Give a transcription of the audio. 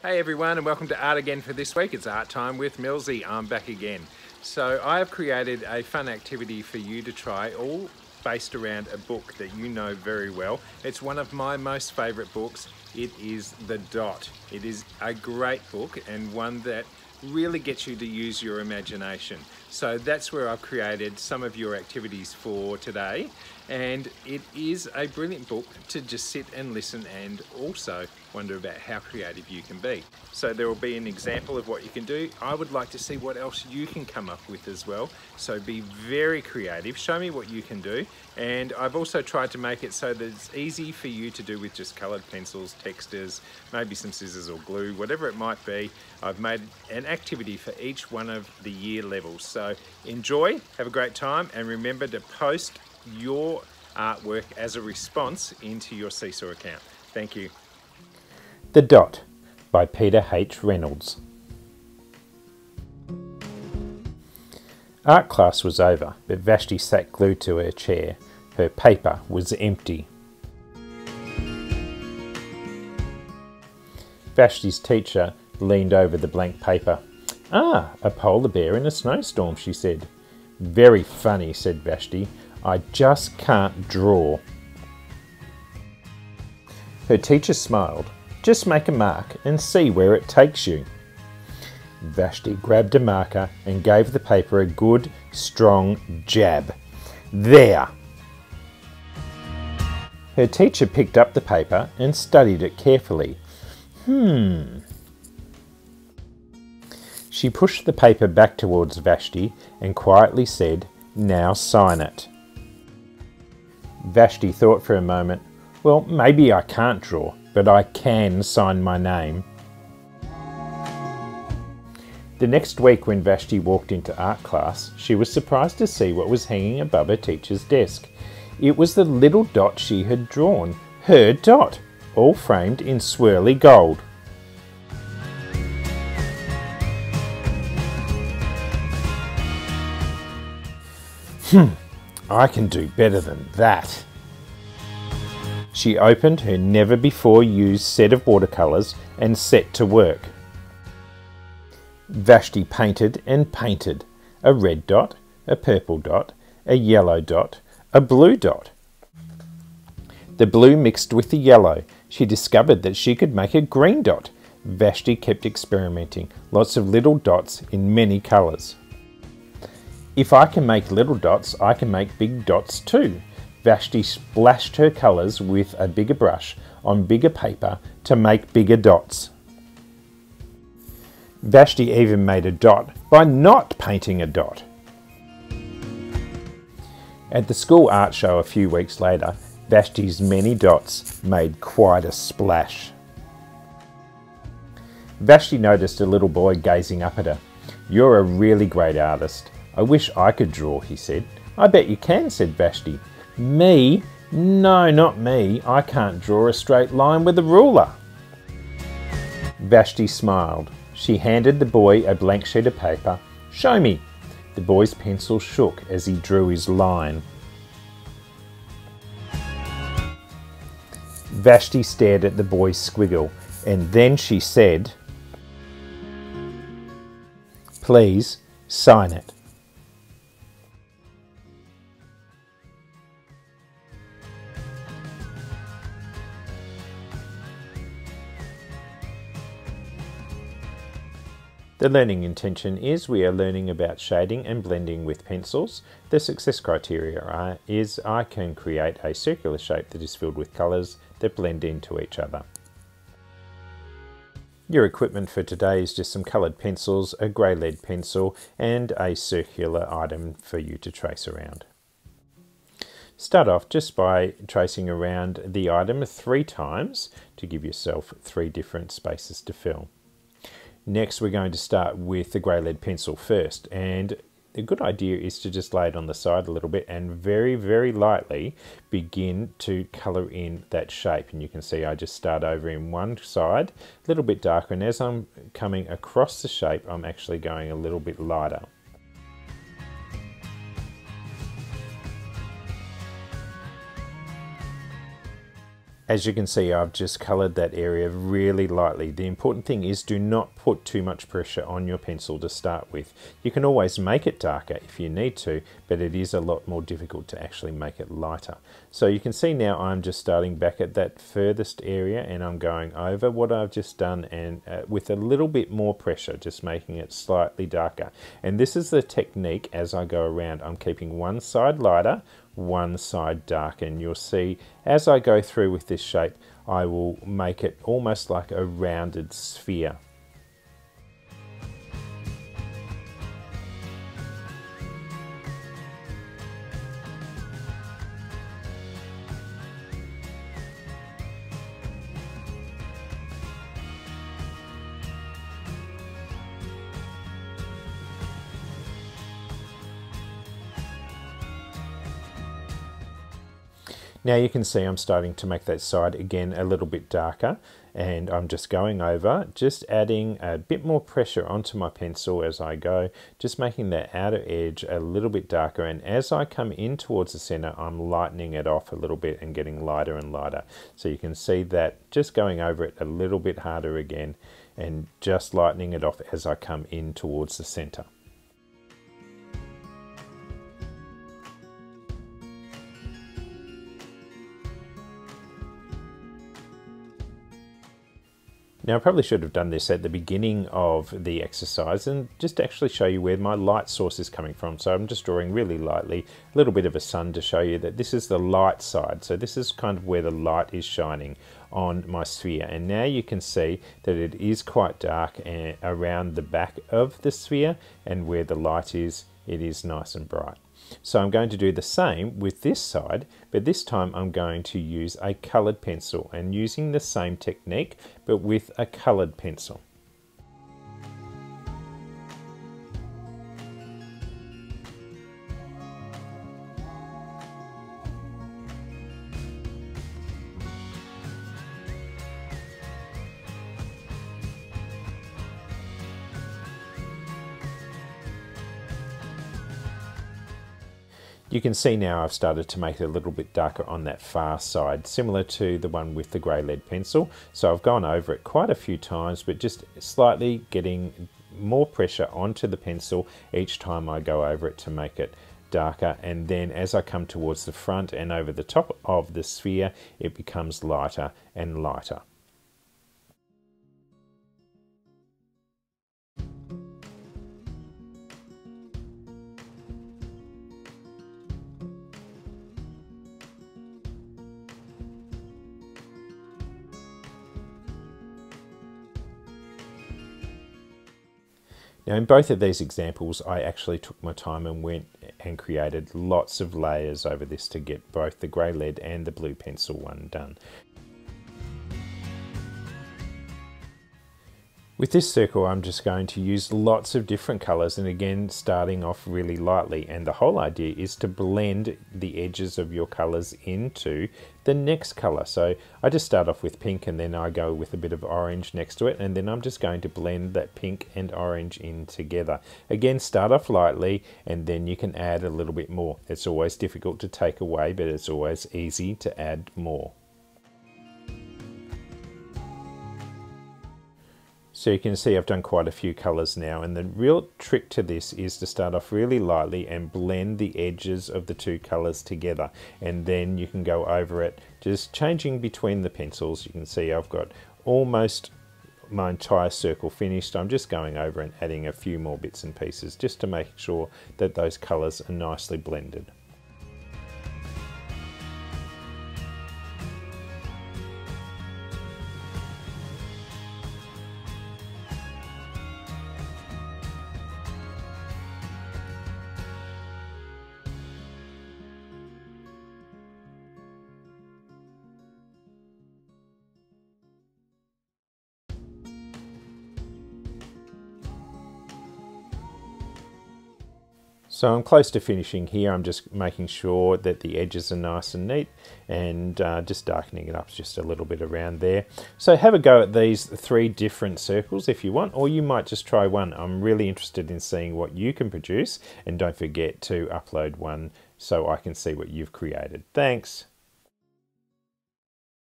Hey everyone, and welcome to Art Again for this week. It's Art Time with Millsy. I'm back again. So I have created a fun activity for you to try, all based around a book that you know very well. It's one of my most favourite books. It is The Dot. It is a great book and one that really gets you to use your imagination. So that's where I've created some of your activities for today, and it is a brilliant book to just sit and listen and also wonder about how creative you can be. So there will be an example of what you can do. I would like to see what else you can come up with as well. So be very creative, show me what you can do. And I've also tried to make it so that it's easy for you to do with just coloured pencils, textures, maybe some scissors or glue, whatever it might be. I've made an activity for each one of the year levels. So enjoy, have a great time, and remember to post your artwork as a response into your Seesaw account. Thank you. The Dot by Peter H. Reynolds. Art class was over, but Vashti sat glued to her chair. Her paper was empty. Vashti's teacher leaned over the blank paper. "Ah, a polar bear in a snowstorm," she said. "Very funny," said Vashti. "I just can't draw." Her teacher smiled. "Just make a mark and see where it takes you." Vashti grabbed a marker and gave the paper a good, strong jab. "There!" Her teacher picked up the paper and studied it carefully. She pushed the paper back towards Vashti and quietly said, "Now sign it." Vashti thought for a moment. "Well, maybe I can't draw, but I can sign my name." The next week when Vashti walked into art class, she was surprised to see what was hanging above her teacher's desk. It was the little dot she had drawn, her dot, all framed in swirly gold. I can do better than that." She opened her never-before-used set of watercolours and set to work. Vashti painted and painted. A red dot, a purple dot, a yellow dot, a blue dot. The blue mixed with the yellow. She discovered that she could make a green dot. Vashti kept experimenting, lots of little dots in many colours. "If I can make little dots, I can make big dots too." Vashti splashed her colours with a bigger brush on bigger paper to make bigger dots. Vashti even made a dot by not painting a dot. At the school art show a few weeks later, Vashti's many dots made quite a splash. Vashti noticed a little boy gazing up at her. "You're a really great artist. I wish I could draw," he said. "I bet you can," said Vashti. "Me? No, not me. I can't draw a straight line with a ruler." Vashti smiled. She handed the boy a blank sheet of paper. "Show me." The boy's pencil shook as he drew his line. Vashti stared at the boy's squiggle, and then she said, "Please, sign it." The learning intention is we are learning about shading and blending with pencils. The success criteria is I can create a circular shape that is filled with colours that blend into each other. Your equipment for today is just some coloured pencils, a grey lead pencil and a circular item for you to trace around. Start off just by tracing around the item 3 times to give yourself 3 different spaces to fill. Next, we're going to start with the grey lead pencil first, and a good idea is to just lay it on the side a little bit and very, very lightly begin to colour in that shape. And you can see I just start over in one side, a little bit darker, and as I'm coming across the shape, I'm actually going a little bit lighter. As you can see, I've just coloured that area really lightly. The important thing is do not put too much pressure on your pencil to start with. You can always make it darker if you need to, but it is a lot more difficult to actually make it lighter. So you can see now I'm just starting back at that furthest area and I'm going over what I've just done and with a little bit more pressure, just making it slightly darker. And this is the technique as I go around. I'm keeping one side lighter, one side dark, and you'll see as I go through with this shape I will make it almost like a rounded sphere. Now you can see I'm starting to make that side again a little bit darker, and I'm just going over, just adding a bit more pressure onto my pencil as I go, just making that outer edge a little bit darker, and as I come in towards the center I'm lightening it off a little bit and getting lighter and lighter. So you can see that just going over it a little bit harder again and just lightening it off as I come in towards the center. Now I probably should have done this at the beginning of the exercise and just actually show you where my light source is coming from. So I'm just drawing really lightly, a little bit of a sun to show you that this is the light side. So this is kind of where the light is shining on my sphere. And now you can see that it is quite dark around the back of the sphere, and where the light is, it is nice and bright. So I'm going to do the same with this side, but this time I'm going to use a coloured pencil and using the same technique but with a coloured pencil. You can see now I've started to make it a little bit darker on that far side, similar to the one with the grey lead pencil. So I've gone over it quite a few times, but just slightly getting more pressure onto the pencil each time I go over it to make it darker. And then as I come towards the front and over the top of the sphere, it becomes lighter and lighter. Now in both of these examples I actually took my time and went and created lots of layers over this to get both the grey lead and the blue pencil one done. With this circle I'm just going to use lots of different colours, and again starting off really lightly, and the whole idea is to blend the edges of your colours into the next colour. So I just start off with pink and then I go with a bit of orange next to it, and then I'm just going to blend that pink and orange in together. Again, start off lightly and then you can add a little bit more. It's always difficult to take away, but it's always easy to add more. So you can see I've done quite a few colours now, and the real trick to this is to start off really lightly and blend the edges of the two colours together, and then you can go over it just changing between the pencils. You can see I've got almost my entire circle finished. I'm just going over and adding a few more bits and pieces just to make sure that those colours are nicely blended. So I'm close to finishing here. I'm just making sure that the edges are nice and neat, and just darkening it up just a little bit around there. So have a go at these 3 different circles if you want, or you might just try one. I'm really interested in seeing what you can produce, and don't forget to upload one so I can see what you've created. Thanks.